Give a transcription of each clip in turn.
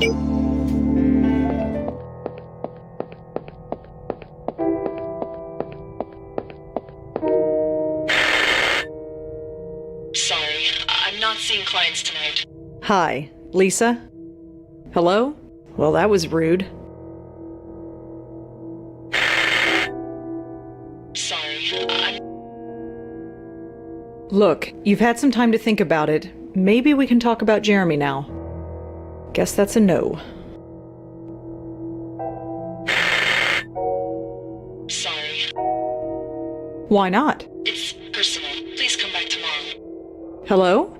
Sorry, I'm not seeing clients tonight. Hi, Lisa? Hello? Well, that was rude. Sorry, Look, you've had some time to think about it. Maybe we can talk about Jeremy now. Guess that's a no. Sorry. Why not? It's personal. Please come back tomorrow. Hello?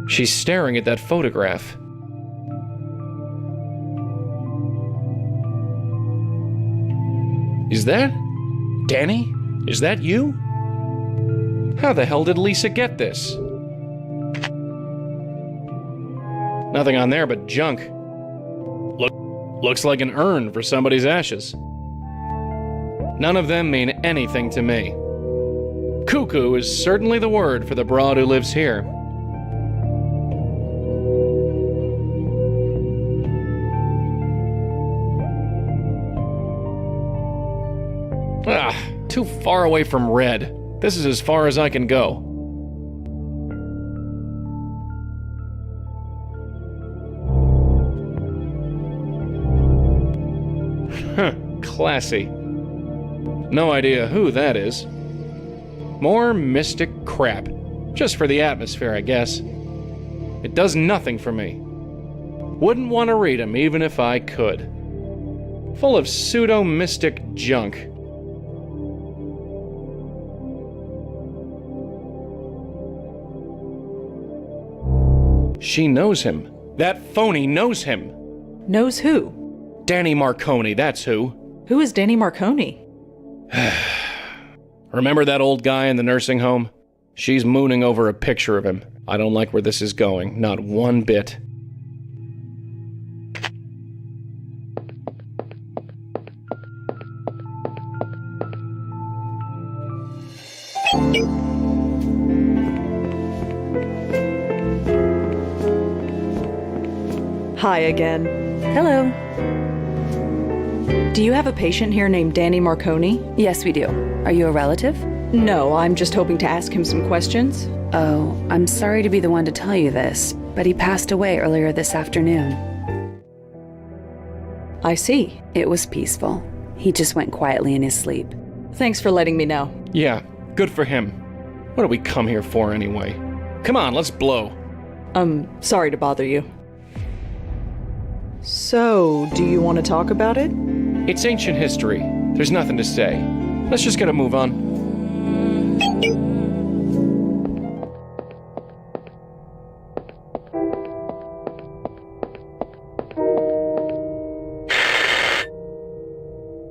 She's staring at that photograph. Is that... Danny? Is that you? How the hell did Lisa get this? Nothing on there but junk. Looks like an urn for somebody's ashes. None of them mean anything to me. Cuckoo is certainly the word for the broad who lives here. Ah, too far away from red. This is as far as I can go. Huh, classy. No idea who that is. More mystic crap. Just for the atmosphere, I guess. It does nothing for me. Wouldn't want to read them even if I could. Full of pseudo-mystic junk. She knows him. That phony knows him. Knows who? Danny Marconi, that's who. Who is Danny Marconi? Remember that old guy in the nursing home? She's mooning over a picture of him. I don't like where this is going, not one bit. Hi again. Hello. Do you have a patient here named Danny Marconi? Yes, we do. Are you a relative? No, I'm just hoping to ask him some questions. Oh, I'm sorry to be the one to tell you this, but he passed away earlier this afternoon. I see. It was peaceful. He just went quietly in his sleep. Thanks for letting me know. Yeah, good for him. What do we come here for anyway? Come on, let's blow. Sorry to bother you. So, do you want to talk about it? It's ancient history. There's nothing to say. Let's just get a move on.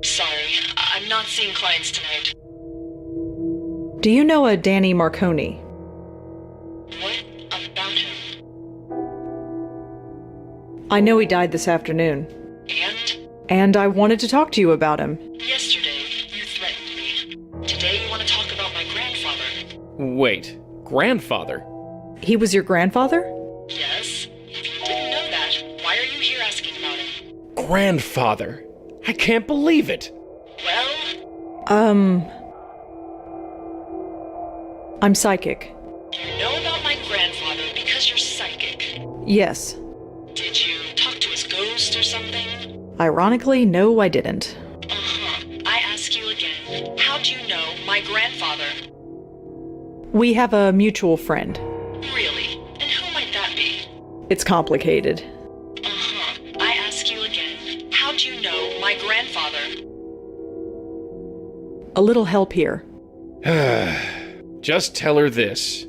sorry. I'm not seeing clients tonight. Do you know a Danny Marconi? What about him? I know he died this afternoon. And I wanted to talk to you about him. Yesterday, you threatened me. Today, you want to talk about my grandfather. Wait, grandfather? He was your grandfather? Yes. If you didn't know that, why are you here asking about him? Grandfather? I can't believe it. Well, I'm psychic. you know about my grandfather because you're psychic. Yes. Did you talk to his ghost or something? Ironically, no, I didn't. Uh-huh. I ask you again, how do you know my grandfather? We have a mutual friend. Really? And who might that be? It's complicated. Uh-huh. I ask you again, how do you know my grandfather? A little help here. Just tell her this.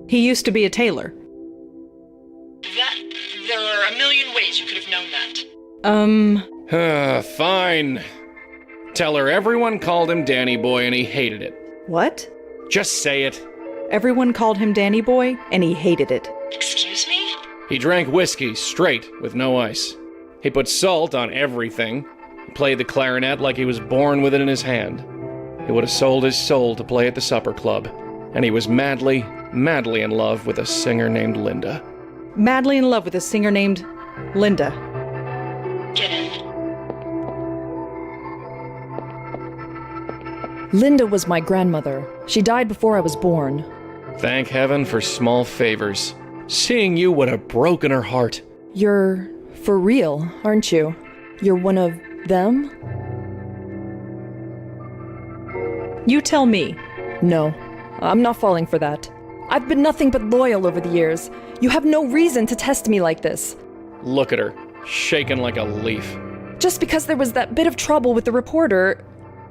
He used to be a tailor. There are a million ways you could have known that. Fine. Tell her everyone called him Danny Boy and he hated it. What? Just say it. Everyone called him Danny Boy, and he hated it. Excuse me? He drank whiskey straight with no ice. He put salt on everything. He played the clarinet like he was born with it in his hand. He would have sold his soul to play at the supper club. And he was madly, madly in love with a singer named Linda. Madly in love with a singer named Linda. Get in. Linda was my grandmother. She died before I was born. Thank heaven for small favors. Seeing you would have broken her heart. You're for real, aren't you? You're one of them? You tell me. No, I'm not falling for that. I've been nothing but loyal over the years. You have no reason to test me like this. Look at her, shaken like a leaf. Just because there was that bit of trouble with the reporter,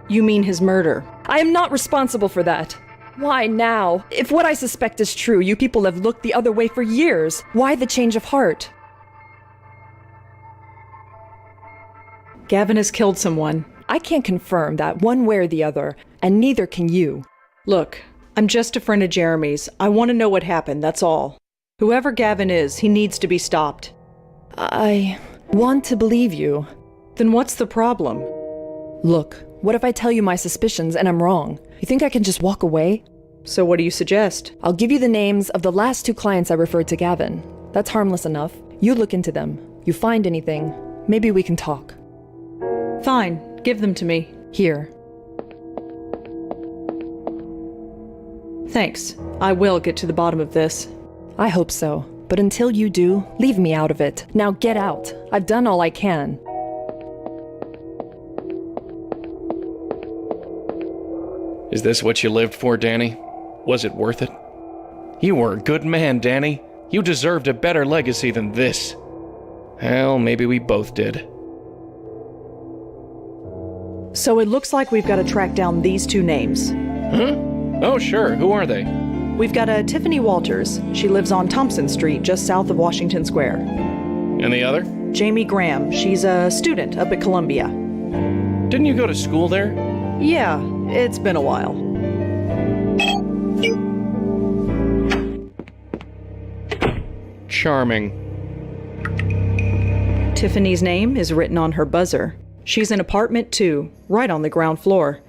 You mean his murder? I am not responsible for that. Why now? If what I suspect is true, you people have looked the other way for years. Why the change of heart? Gavin has killed someone. I can't confirm that one way or the other, and neither can you. Look, I'm just a friend of Jeremy's. I want to know what happened, that's all. Whoever Gavin is, he needs to be stopped. I want to believe you. Then what's the problem? Look, what if I tell you my suspicions and I'm wrong? You think I can just walk away? So what do you suggest? I'll give you the names of the last 2 clients I referred to Gavin. That's harmless enough. You look into them. You find anything, maybe we can talk. Fine, give them to me. Here. Thanks. I will get to the bottom of this. I hope so. But until you do, leave me out of it. Now get out. I've done all I can. Is this what you lived for, Danny? Was it worth it? You were a good man, Danny. You deserved a better legacy than this. Hell, maybe we both did. So it looks like we've got to track down these 2 names. Huh? Oh, sure. Who are they? We've got a Tiffany Walters. She lives on Thompson Street, just south of Washington Square. And the other? Jamie Graham. She's a student up at Columbia. Didn't you go to school there? Yeah, it's been a while. Charming. Tiffany's name is written on her buzzer. She's in apartment 2, right on the ground floor.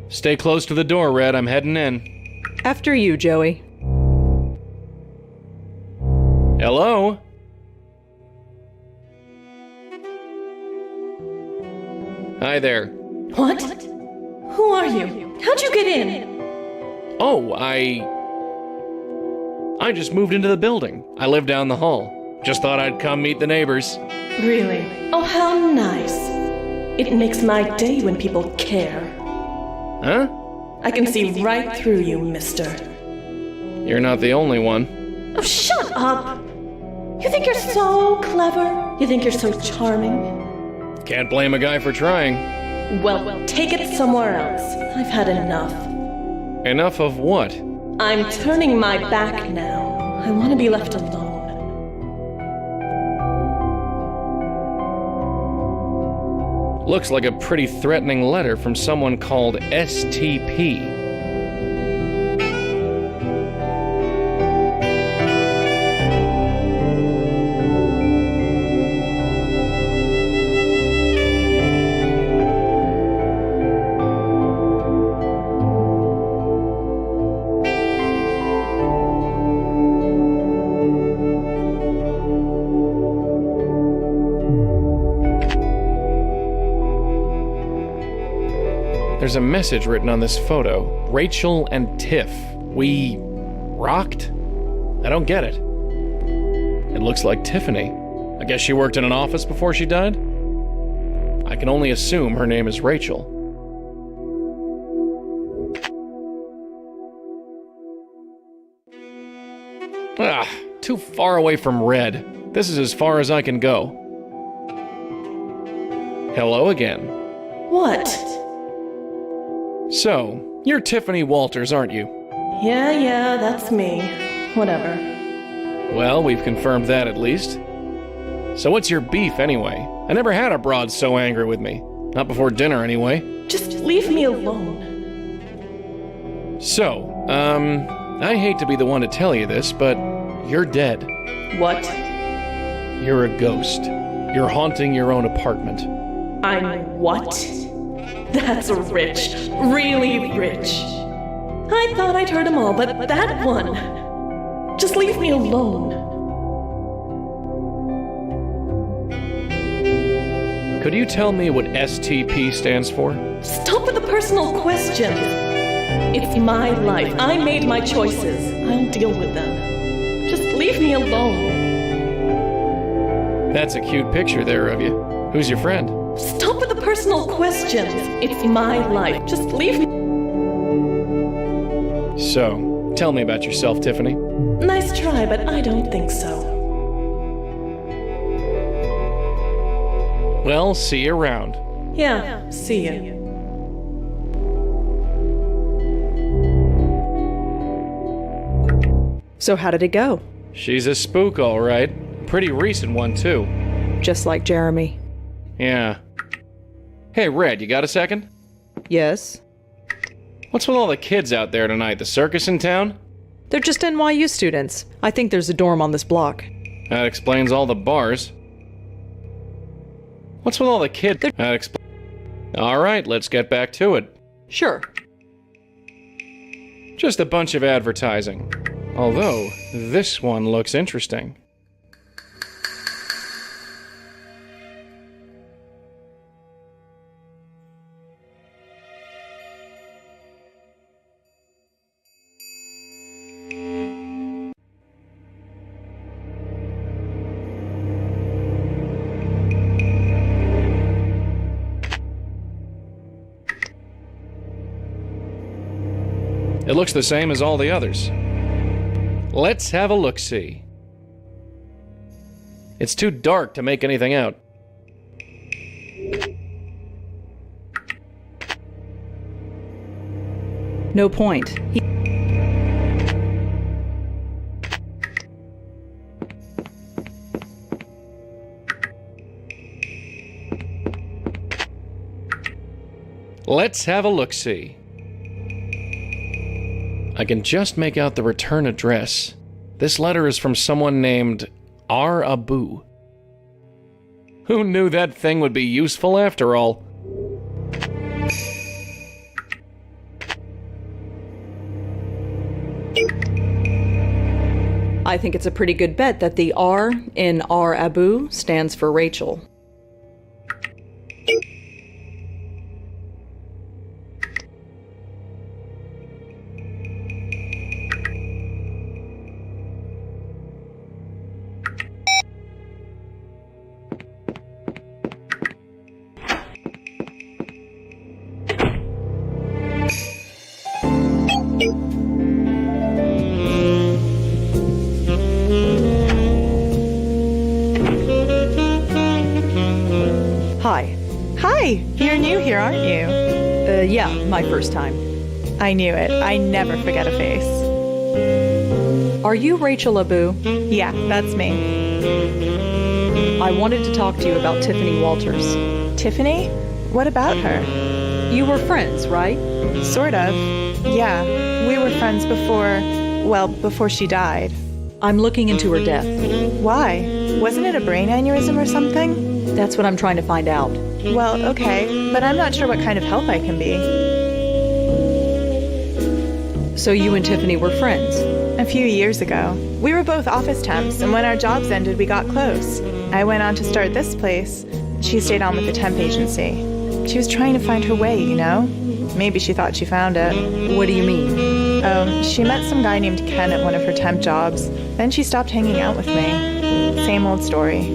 Stay close to the door, Red. I'm heading in. After you, Joey. Hello? Hi there. What? Who are you? How'd you get in? Oh, I just moved into the building. I live down the hall. Just thought I'd come meet the neighbors. Really? Oh, how nice. It makes my day when people care. Huh? I can see right through you, mister. You're not the only one. Oh, shut up! You think you're so clever? You think you're so charming? Can't blame a guy for trying. Well, take it somewhere else. I've had enough. Enough of what? I'm turning my back now. I want to be left alone. Looks like a pretty threatening letter from someone called STP. There's a message written on this photo. Rachel and Tiff. We rocked? I don't get it. It looks like Tiffany. I guess she worked in an office before she died? I can only assume her name is Rachel. Ah, too far away from Red. This is as far as I can go. Hello again. What? So, you're Tiffany Walters, aren't you? Yeah, that's me. Whatever. Well, we've confirmed that at least. So what's your beef anyway? I never had a broad so angry with me. Not before dinner anyway. Just leave me alone. So, I hate to be the one to tell you this, but you're dead. What? You're a ghost. You're haunting your own apartment. I'm what? That's rich. Really rich. I thought I'd heard them all, but that one. Just leave me alone. Could you tell me what STP stands for? Stop with the personal questions. It's my life. I made my choices. I'll deal with them. Just leave me alone. That's a cute picture there of you. Who's your friend? Stop with the personal questions. It's my life. Just leave me. So, tell me about yourself, Tiffany. Nice try, but I don't think so. Well, see you around. Yeah, see you. So how did it go? She's a spook, all right. Pretty recent one, too. Just like Jeremy. Yeah. Hey, Red, you got a second? Yes? What's with all the kids out there tonight? The circus in town? They're just NYU students. I think there's a dorm on this block. That explains all the bars. What's with all the kids? All right, let's get back to it. Sure. Just a bunch of advertising. Although, this one looks interesting. It looks the same as all the others. Let's have a look-see. It's too dark to make anything out. No point. Let's have a look-see. I can just make out the return address. This letter is from someone named R. Abu. Who knew that thing would be useful after all? I think it's a pretty good bet that the R in R. Abu stands for Rachel. Hi. Hi! You're new here, aren't you? Yeah, my first time. I knew it. I never forget a face. Are you Rachel Abu? Yeah, that's me. I wanted to talk to you about Tiffany Walters. Tiffany? What about her? You were friends, right? Sort of. Yeah, we were friends before she died. I'm looking into her death. Why? Wasn't it a brain aneurysm or something? That's what I'm trying to find out. Well, okay, but I'm not sure what kind of help I can be. So you and Tiffany were friends? A few years ago. We were both office temps, and when our jobs ended, we got close. I went on to start this place. She stayed on with the temp agency. She was trying to find her way, you know? Maybe she thought she found it. What do you mean? Oh, she met some guy named Ken at one of her temp jobs. Then she stopped hanging out with me. Same old story.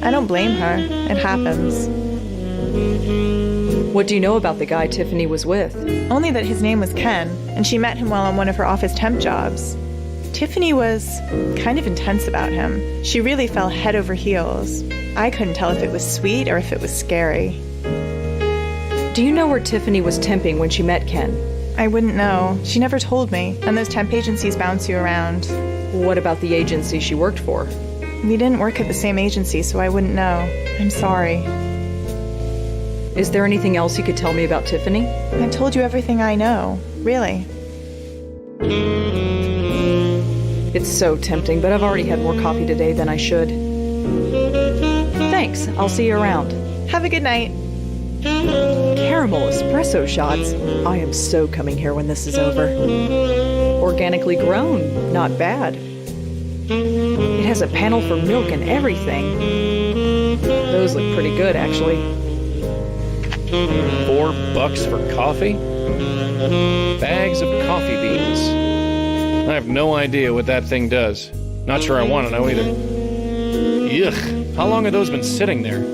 I don't blame her. It happens. What do you know about the guy Tiffany was with? Only that his name was Ken, and she met him while on one of her office temp jobs. Tiffany was kind of intense about him. She really fell head over heels. I couldn't tell if it was sweet or if it was scary. Do you know where Tiffany was temping when she met Ken? I wouldn't know. She never told me, and those temp agencies bounce you around. What about the agency she worked for? We didn't work at the same agency, so I wouldn't know. I'm sorry. Is there anything else you could tell me about Tiffany? I told you everything I know. Really. It's so tempting, but I've already had more coffee today than I should. Thanks, I'll see you around. Have a good night. Caramel espresso shots. I am so coming here when this is over. Organically grown, not bad. It has a panel for milk and everything. Those look pretty good, actually. $4 for coffee? Bags of coffee beans. I have no idea what that thing does. Not sure I want to know either. Yuck. How long have those been sitting there?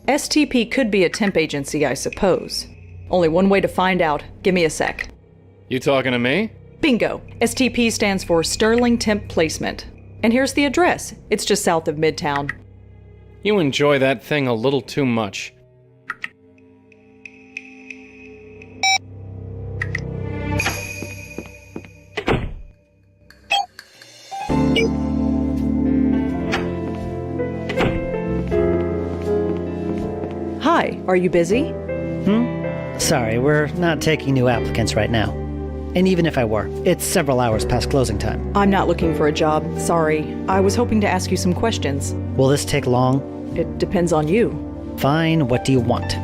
STP could be a temp agency, I suppose. Only one way to find out. Give me a sec. You talking to me? Bingo. STP stands for Sterling Temp Placement. And here's the address. It's just south of Midtown. You enjoy that thing a little too much. Hi, are you busy? Sorry, we're not taking new applicants right now. And even if I were, it's several hours past closing time. I'm not looking for a job, sorry. I was hoping to ask you some questions. Will this take long? It depends on you. Fine, what do you want?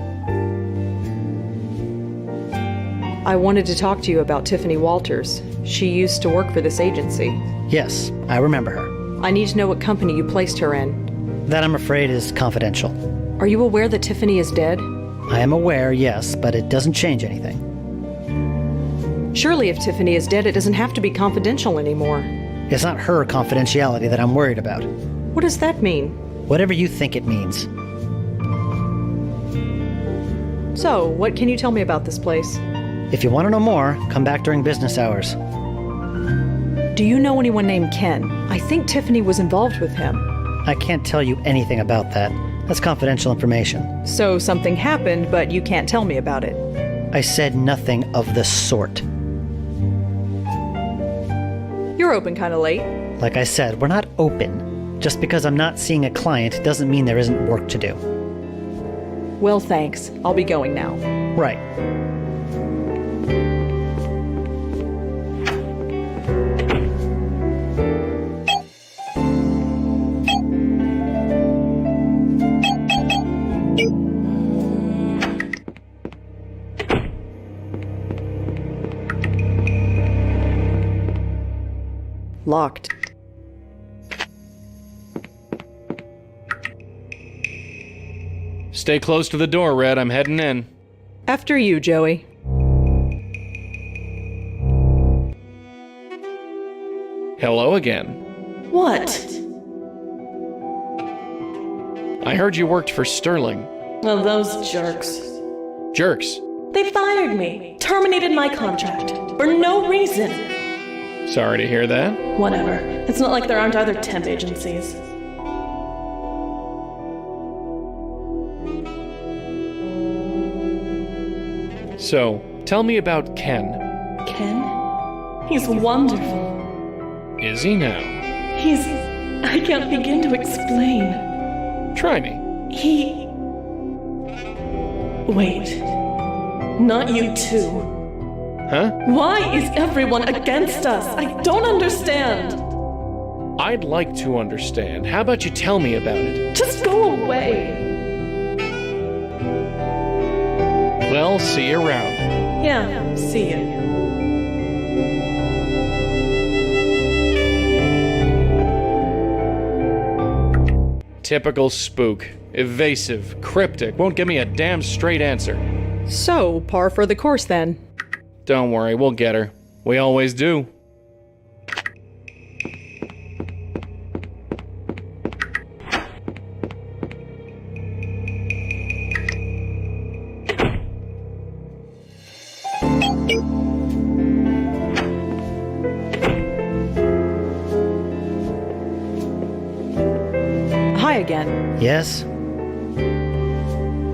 I wanted to talk to you about Tiffany Walters. She used to work for this agency. Yes, I remember her. I need to know what company you placed her in. That, I'm afraid, is confidential. Are you aware that Tiffany is dead? I am aware, yes, but it doesn't change anything. Surely if Tiffany is dead, it doesn't have to be confidential anymore. It's not her confidentiality that I'm worried about. What does that mean? Whatever you think it means. So, what can you tell me about this place? If you want to know more, come back during business hours. Do you know anyone named Ken? I think Tiffany was involved with him. I can't tell you anything about that. That's confidential information. So something happened, but you can't tell me about it. I said nothing of the sort. You're open kind of late. Like I said, we're not open. Just because I'm not seeing a client doesn't mean there isn't work to do. Well, thanks. I'll be going now. Right. Locked. Stay close to the door, Red. I'm heading in. After you, Joey. Hello again. What? I heard you worked for Sterling. Oh, those jerks. Jerks. They fired me, terminated my contract, for no reason. Sorry to hear that. Whatever. It's not like there aren't other temp agencies. So, tell me about Ken. Ken? He's wonderful. Is he now? I can't begin to explain. Try me. Wait. Not you too. Huh? Why is everyone against us? I don't understand. I'd like to understand. How about you tell me about it? Just go away. Well, see you around. Yeah, see you. Typical spook. Evasive, cryptic, won't give me a damn straight answer. So, par for the course then. Don't worry, we'll get her. We always do. again. Yes?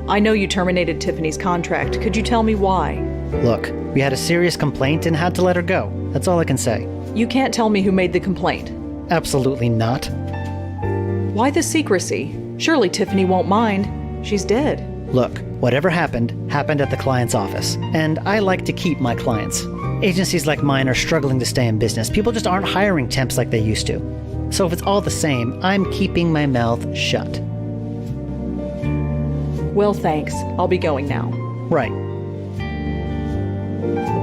I know you terminated Tiffany's contract. Could you tell me why? Look, we had a serious complaint and had to let her go. That's all I can say. You can't tell me who made the complaint. Absolutely not. Why the secrecy? Surely Tiffany won't mind. She's dead. Look, whatever happened, happened at the client's office. And I like to keep my clients. Agencies like mine are struggling to stay in business. People just aren't hiring temps like they used to. So if it's all the same, I'm keeping my mouth shut. Well, thanks. I'll be going now. Right.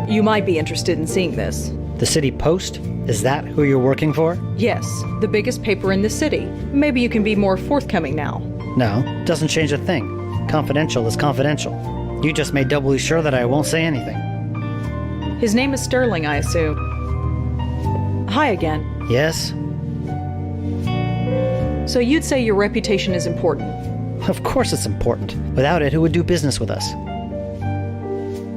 You might be interested in seeing this. The City Post? Is that who you're working for? Yes, the biggest paper in the city. Maybe you can be more forthcoming now. No, doesn't change a thing. Confidential is confidential. You just made doubly sure that I won't say anything. His name is Sterling, I assume. Hi again. Yes? So you'd say your reputation is important? Of course it's important. Without it, who would do business with us?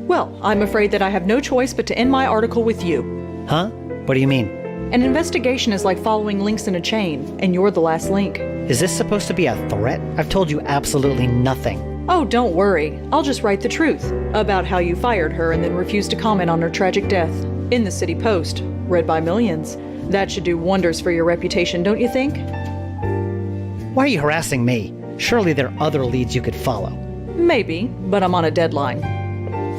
Well, I'm afraid that I have no choice but to end my article with you. Huh? What do you mean? An investigation is like following links in a chain, and you're the last link. Is this supposed to be a threat? I've told you absolutely nothing. Oh, don't worry. I'll just write the truth about how you fired her and then refused to comment on her tragic death. In the City Post, read by millions. That should do wonders for your reputation, don't you think? Why are you harassing me? Surely there are other leads you could follow. Maybe, but I'm on a deadline.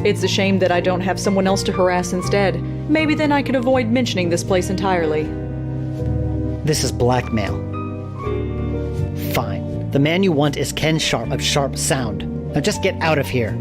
It's a shame that I don't have someone else to harass instead. Maybe then I could avoid mentioning this place entirely. This is blackmail. Fine. The man you want is Ken Sharp of Sharp Sound. Now just get out of here.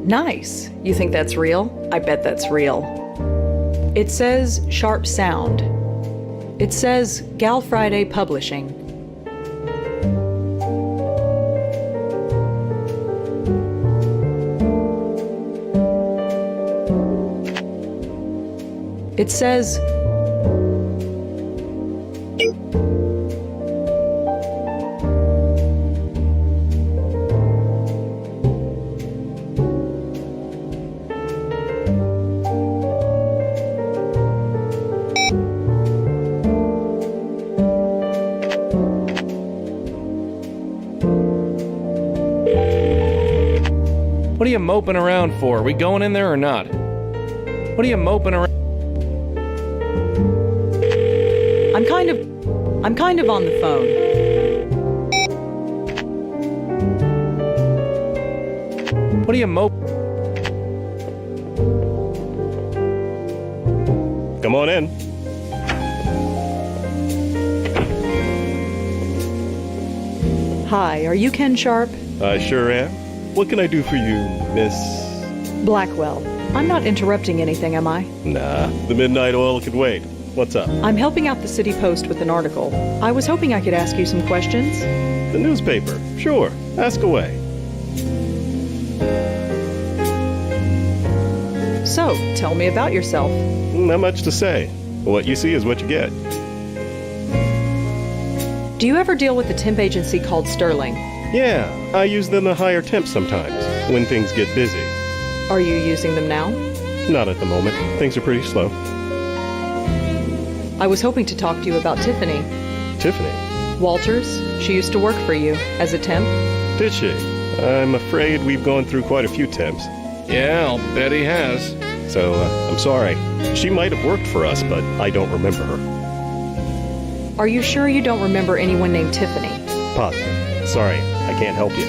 Nice. You think that's real? I bet that's real. It says Sharp Sound. It says Gal Friday Publishing. It says What are you moping around for? We going in there or not? What are you moping around? I'm kind of on the phone. What are you moping? Come on in. Hi, are you Ken Sharp? I sure am. What can I do for you, Miss? Blackwell. I'm not interrupting anything, am I? Nah, the midnight oil can wait. What's up? I'm helping out the City Post with an article. I was hoping I could ask you some questions. The newspaper. Sure. Ask away. So, tell me about yourself. Not much to say. What you see is what you get. Do you ever deal with a temp agency called Sterling? Yeah, I use them to hire temps sometimes, when things get busy. Are you using them now? Not at the moment. Things are pretty slow. I was hoping to talk to you about Tiffany. Tiffany? Walters, she used to work for you as a temp. Did she? I'm afraid we've gone through quite a few temps. Yeah, I'll bet he has. So, I'm sorry. She might have worked for us, but I don't remember her. Are you sure you don't remember anyone named Tiffany? Positive. Sorry, I can't help you.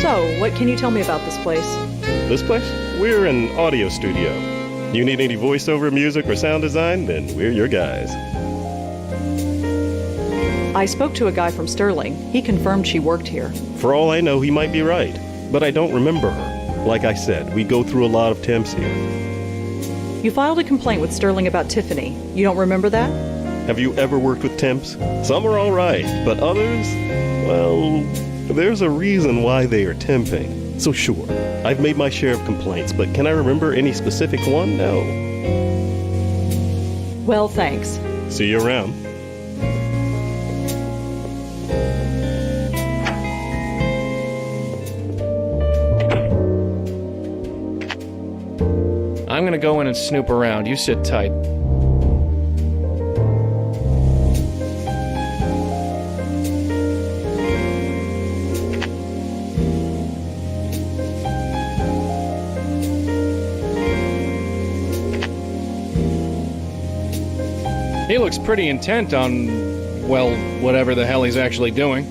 So, what can you tell me about this place? This place? We're an audio studio. You need any voiceover music or sound design? Then we're your guys. I spoke to a guy from Sterling. He confirmed she worked here. For all I know, he might be right, but I don't remember her. Like I said, we go through a lot of temps here. You filed a complaint with Sterling about Tiffany. You don't remember that? Have you ever worked with temps? Some are all right, but others, well, there's a reason why they are temping. So sure, I've made my share of complaints, but can I remember any specific one? No. Well, thanks. See you around. I'm gonna go in and snoop around. You sit tight. He looks pretty intent on, well, whatever the hell he's actually doing.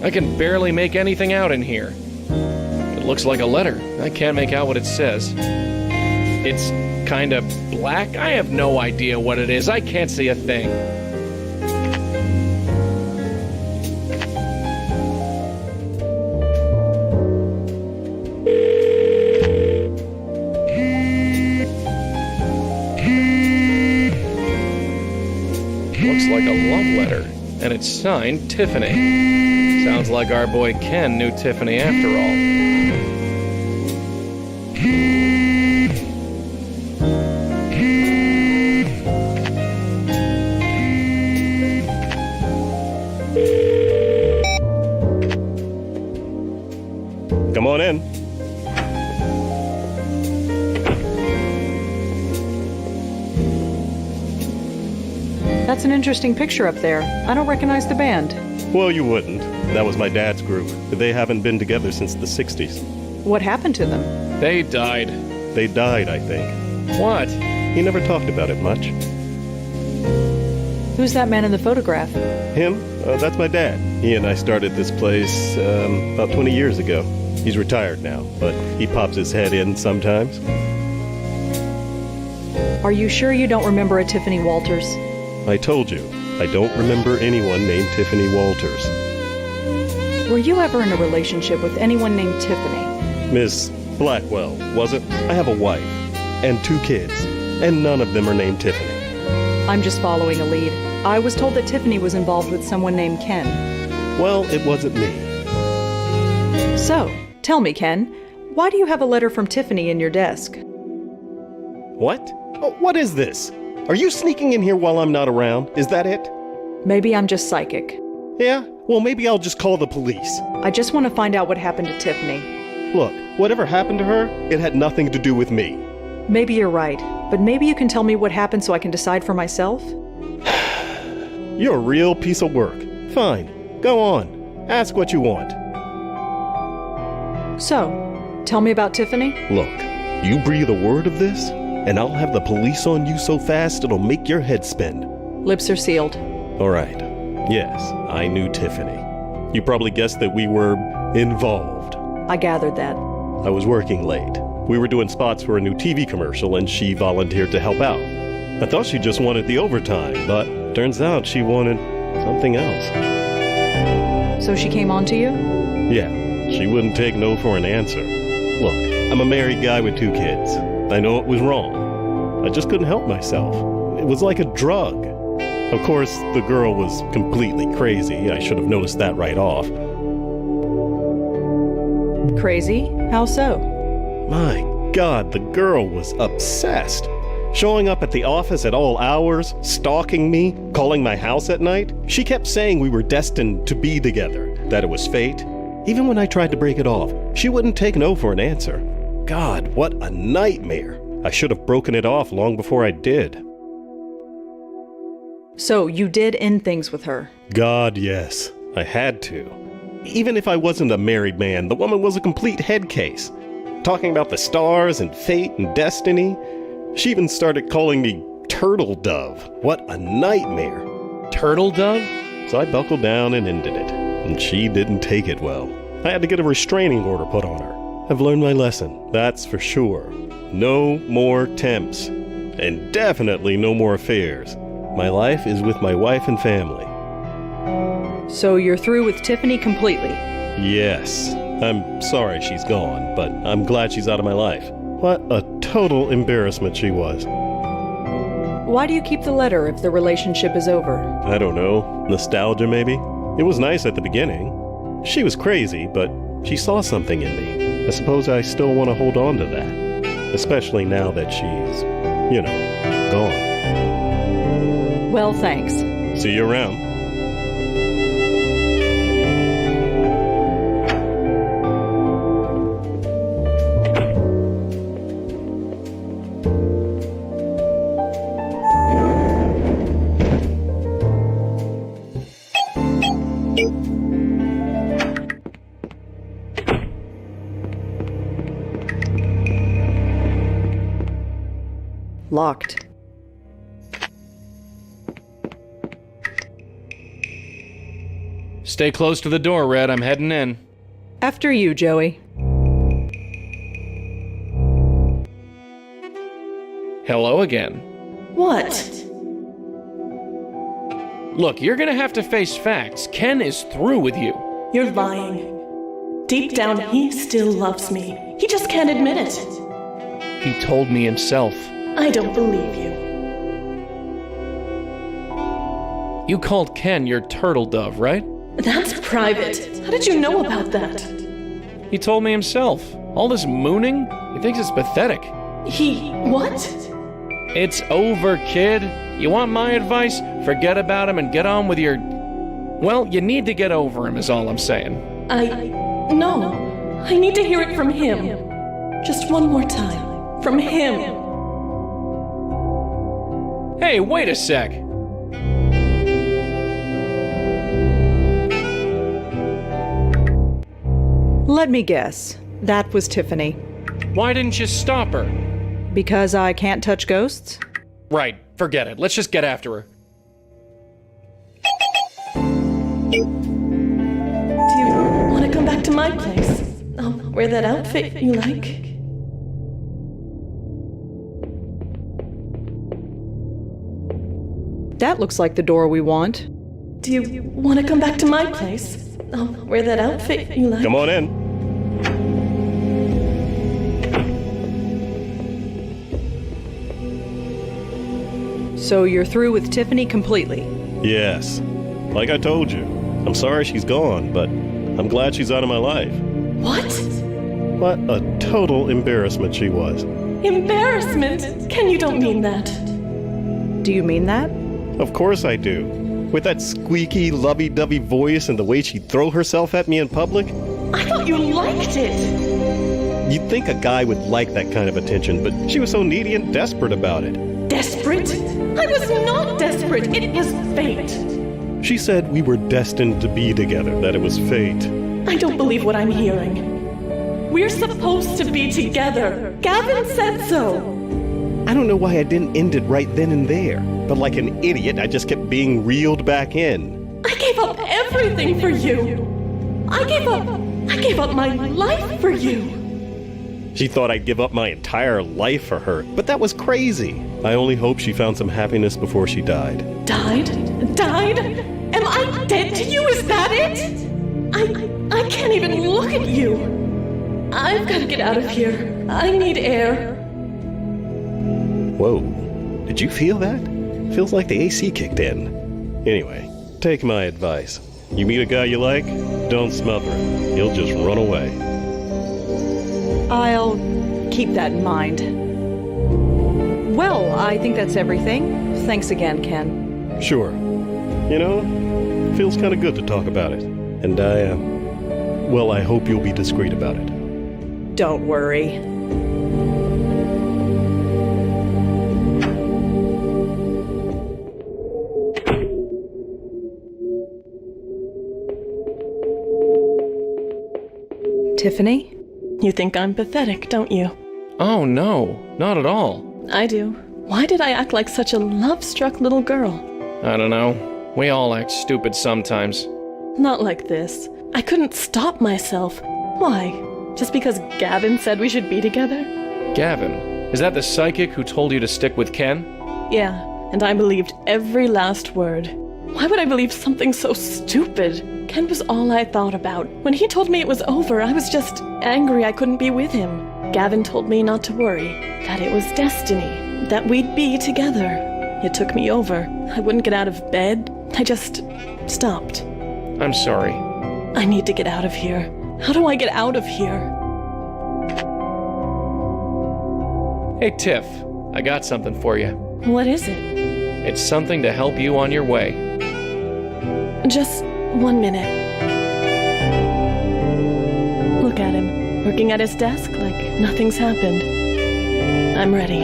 I can barely make anything out in here. It looks like a letter. I can't make out what it says. It's kinda black. I have no idea what it is. I can't see a thing. Looks like a love letter, and it's signed Tiffany. Sounds like our boy Ken knew Tiffany after all. Come on in. That's an interesting picture up there. I don't recognize the band. Well, you wouldn't. That was my dad's group. They haven't been together since the 60s. What happened to them? They died. They died, I think. What? He never talked about it much. Who's that man in the photograph? Him? That's my dad. He and I started this place about 20 years ago. He's retired now, but he pops his head in sometimes. Are you sure you don't remember a Tiffany Walters? I told you, I don't remember anyone named Tiffany Walters. Were you ever in a relationship with anyone named Tiffany? Miss Blackwell, was it? I have a wife and 2 kids, and none of them are named Tiffany. I'm just following a lead. I was told that Tiffany was involved with someone named Ken. Well, it wasn't me. So, tell me, Ken, why do you have a letter from Tiffany in your desk? What? Oh, what is this? Are you sneaking in here while I'm not around? Is that it? Maybe I'm just psychic. Yeah? Well, maybe I'll just call the police. I just want to find out what happened to Tiffany. Look, whatever happened to her, it had nothing to do with me. Maybe you're right, but maybe you can tell me what happened so I can decide for myself? You're a real piece of work. Fine. Go on. Ask what you want. So, tell me about Tiffany? Look, you breathe a word of this, and I'll have the police on you so fast it'll make your head spin. Lips are sealed. All right. Yes, I knew Tiffany. You probably guessed that we were involved. I gathered that. I was working late. We were doing spots for a new TV commercial, and she volunteered to help out. I thought she just wanted the overtime, but turns out she wanted something else. So she came on to you? Yeah, she wouldn't take no for an answer. Look, I'm a married guy with 2 kids. I know it was wrong. I just couldn't help myself. It was like a drug. Of course, the girl was completely crazy. I should have noticed that right off. Crazy? How so? My God, the girl was obsessed. Showing up at the office at all hours, stalking me, calling my house at night. She kept saying we were destined to be together, that it was fate. Even when I tried to break it off, she wouldn't take no for an answer. God, what a nightmare. I should have broken it off long before I did. So you did end things with her? God, yes. I had to. Even if I wasn't a married man, the woman was a complete head case. Talking about the stars and fate and destiny. She even started calling me Turtle Dove. What a nightmare. Turtle Dove? So I buckled down and ended it. And she didn't take it well. I had to get a restraining order put on her. I've learned my lesson, that's for sure. No more temps. And definitely no more affairs. My life is with my wife and family. So you're through with Tiffany completely? Yes. I'm sorry she's gone, but I'm glad she's out of my life. What a total embarrassment she was. Why do you keep the letter if the relationship is over? I don't know. Nostalgia, maybe? It was nice at the beginning. She was crazy, but she saw something in me. I suppose I still want to hold on to that. Especially now that she's, gone. Well, thanks. See you around. Locked. Stay close to the door, Red. I'm heading in. After you, Joey. Hello again. What? Look, you're gonna have to face facts. Ken is through with you. You're lying. Deep down, he still loves me. He just can't admit it. He told me himself. I don't believe you. You called Ken your turtle dove, right? That's private. How did you know about that? He told me himself. All this mooning? He thinks it's pathetic. What? It's over, kid. You want my advice? Forget about him and get on with your... Well, you need to get over him is all I'm saying. No. I need to hear it from him. Just one more time. From him. Hey, wait a sec. Let me guess. That was Tiffany. Why didn't you stop her? Because I can't touch ghosts? Right, forget it. Let's just get after her. Do you want to come back to my place? I'll wear that outfit you like. That looks like the door we want. Do you want to come back to my place? I'll wear that outfit you like. Come on in. So you're through with Tiffany completely? Yes. Like I told you, I'm sorry she's gone, but I'm glad she's out of my life. What? What a total embarrassment she was. Embarrassment? Ken, you don't mean that. Do you mean that? Of course I do. With that squeaky, lovey-dovey voice and the way she'd throw herself at me in public. I thought you liked it. You'd think a guy would like that kind of attention, but she was so needy and desperate about it. Desperate? I was not desperate. It was fate. She said we were destined to be together, that it was fate. I don't believe what I'm hearing. We're supposed to be together. Gavin said so. I don't know why I didn't end it right then and there, but like an idiot, I just kept being reeled back in. I gave up everything for you. I gave up my life for you. She thought I'd give up my entire life for her, but that was crazy. I only hope she found some happiness before she died. Died? Am I dead to you? Is that it? I can't even look at you. I've got to get out of here. I need air. Whoa, did you feel that? Feels like the AC kicked in. Anyway, take my advice. You meet a guy you like, don't smother him. He'll just run away. I'll keep that in mind. Well, I think that's everything. Thanks again, Ken. Sure. You know, feels kind of good to talk about it. And I hope you'll be discreet about it. Don't worry. Tiffany? You think I'm pathetic, don't you? Oh no, not at all. I do. Why did I act like such a love-struck little girl? I don't know. We all act stupid sometimes. Not like this. I couldn't stop myself. Why? Just because Gavin said we should be together? Gavin? Is that the psychic who told you to stick with Ken? Yeah, and I believed every last word. Why would I believe something so stupid? Ken was all I thought about. When he told me it was over, I was just angry I couldn't be with him. Gavin told me not to worry, that it was destiny, that we'd be together. It took me over. I wouldn't get out of bed. I just stopped. I'm sorry. I need to get out of here. How do I get out of here? Hey, Tiff, I got something for you. What is it? It's something to help you on your way. Just 1 minute. Look at him, working at his desk like nothing's happened. I'm ready.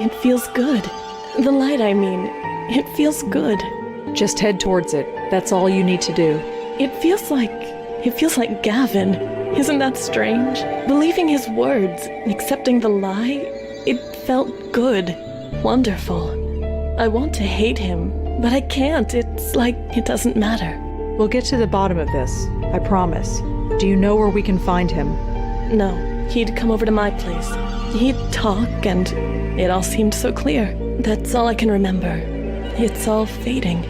It feels good. The light, I mean. It feels good. Just head towards it. That's all you need to do. It feels like Gavin. Isn't that strange? Believing his words, accepting the lie, it felt good. Wonderful. I want to hate him, but I can't. It's like it doesn't matter. We'll get to the bottom of this. I promise. Do you know where we can find him? No, he'd come over to my place. He'd talk, and it all seemed so clear. That's all I can remember. It's all fading.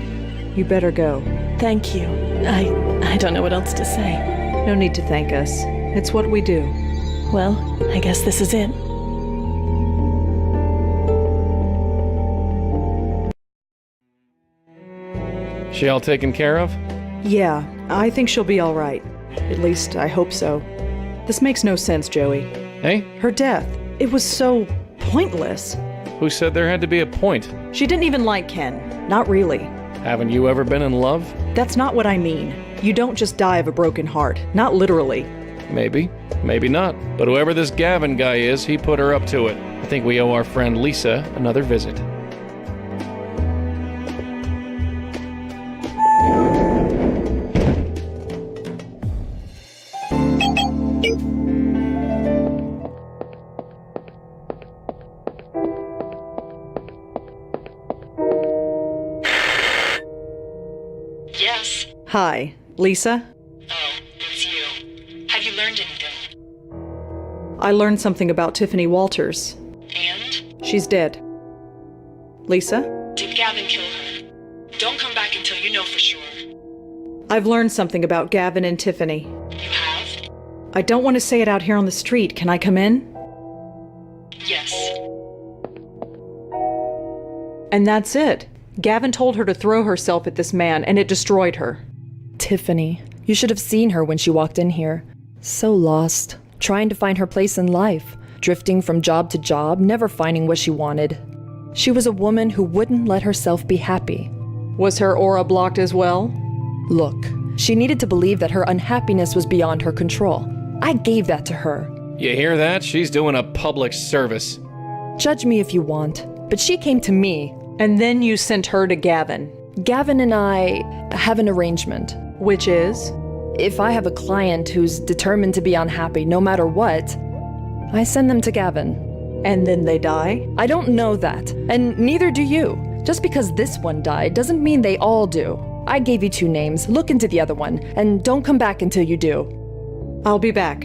You better go. Thank you. I don't know what else to say. No need to thank us. It's what we do. Well, I guess this is it. She all taken care of? Yeah, I think she'll be all right. At least, I hope so. This makes no sense, Joey. Hey? Her death. It was so pointless. Who said there had to be a point? She didn't even like Ken. Not really. Haven't you ever been in love? That's not what I mean. You don't just die of a broken heart. Not literally. Maybe. Maybe not. But whoever this Gavin guy is, he put her up to it. I think we owe our friend Lisa another visit. Yes. Hi, Lisa? Oh, it's you. Have you learned anything? I learned something about Tiffany Walters. And? She's dead. Lisa? Did Gavin kill her? Don't come back until you know for sure. I've learned something about Gavin and Tiffany. You have? I don't want to say it out here on the street. Can I come in? Yes. And that's it. Gavin told her to throw herself at this man, and it destroyed her. Tiffany. You should have seen her when she walked in here. So lost, trying to find her place in life, drifting from job to job, never finding what she wanted. She was a woman who wouldn't let herself be happy. Was her aura blocked as well? Look, she needed to believe that her unhappiness was beyond her control. I gave that to her. You hear that? She's doing a public service. Judge me if you want, but she came to me. And then you sent her to Gavin. Gavin and I have an arrangement. Which is? If I have a client who's determined to be unhappy no matter what, I send them to Gavin. And then they die? I don't know that, and neither do you. Just because this one died doesn't mean they all do. I gave you 2 names. Look into the other one, and don't come back until you do. I'll be back.